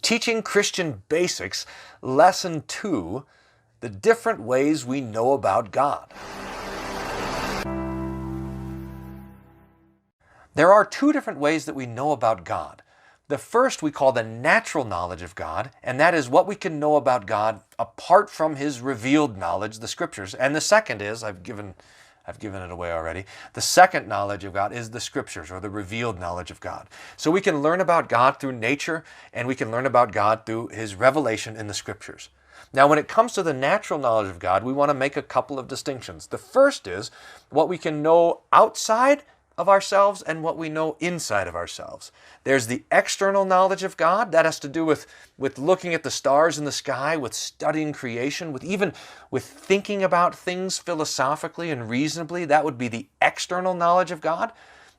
Teaching Christian Basics, Lesson 2, the different ways we know about God. There are two different ways that we know about God. The first we call the natural knowledge of God, and that is what we can know about God apart from His revealed knowledge, the Scriptures. And the second is, I've given it away already, the second knowledge of God is the Scriptures, or the revealed knowledge of God. So we can learn about God through nature, and we can learn about God through His revelation in the Scriptures. Now, when it comes to the natural knowledge of God, we want to make a couple of distinctions. The first is what we can know outside of ourselves and what we know inside of ourselves. There's the external knowledge of God. That has to do with looking at the stars in the sky, with studying creation, with thinking about things philosophically and reasonably. That would be the external knowledge of God.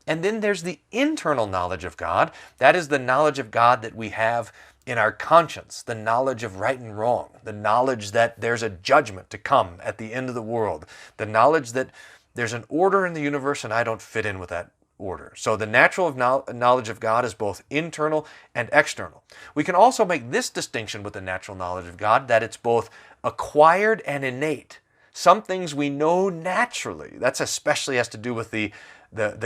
And then there's the internal knowledge of God. That is the knowledge of God that we have in our conscience, the knowledge of right and wrong, the knowledge that there's a judgment to come at the end of the world, the knowledge that there's an order in the universe and I don't fit in with that order. So the natural knowledge of God is both internal and external. We can also make this distinction with the natural knowledge of God, that it's both acquired and innate. Some things we know naturally. That's especially has to do with the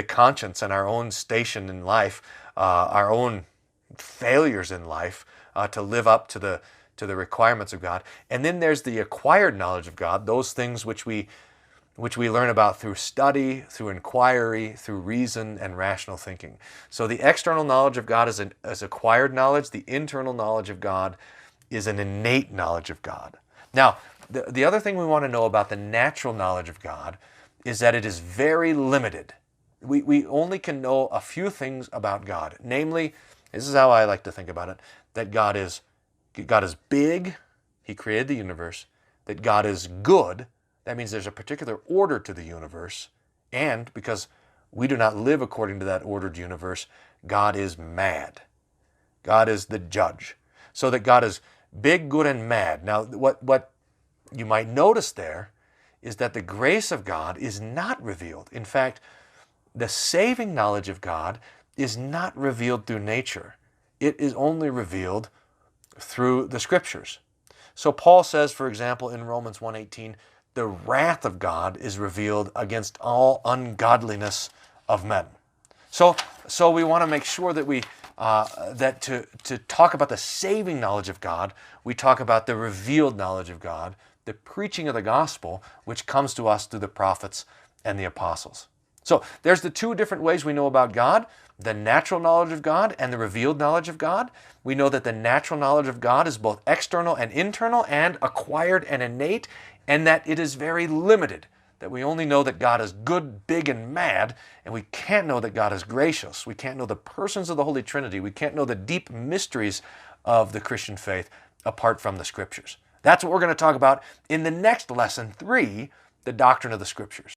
conscience and our own station in life, our own failures in life to live up to the requirements of God. And then there's the acquired knowledge of God, those things which we learn about through study, through inquiry, through reason and rational thinking. So the external knowledge of God is acquired knowledge. The internal knowledge of God is an innate knowledge of God. Now, the other thing we want to know about the natural knowledge of God is that it is very limited. We only can know a few things about God. Namely, this is how I like to think about it, that God is big, He created the universe, that God is good. That means there's a particular order to the universe, and because we do not live according to that ordered universe, God is mad. God is the judge. So that God is big, good, and mad. Now, what you might notice there is that the grace of God is not revealed. In fact, the saving knowledge of God is not revealed through nature. It is only revealed through the Scriptures. So Paul says, for example, in Romans 1:18, the wrath of God is revealed against all ungodliness of men. So we want to make sure that that to talk about the saving knowledge of God, we talk about the revealed knowledge of God, the preaching of the gospel, which comes to us through the prophets and the apostles. So there's the two different ways we know about God, the natural knowledge of God and the revealed knowledge of God. We know that the natural knowledge of God is both external and internal and acquired and innate, and that it is very limited, that we only know that God is good, big, and mad, and we can't know that God is gracious. We can't know the persons of the Holy Trinity. We can't know the deep mysteries of the Christian faith apart from the Scriptures. That's what we're going to talk about in the next lesson 3, the doctrine of the Scriptures.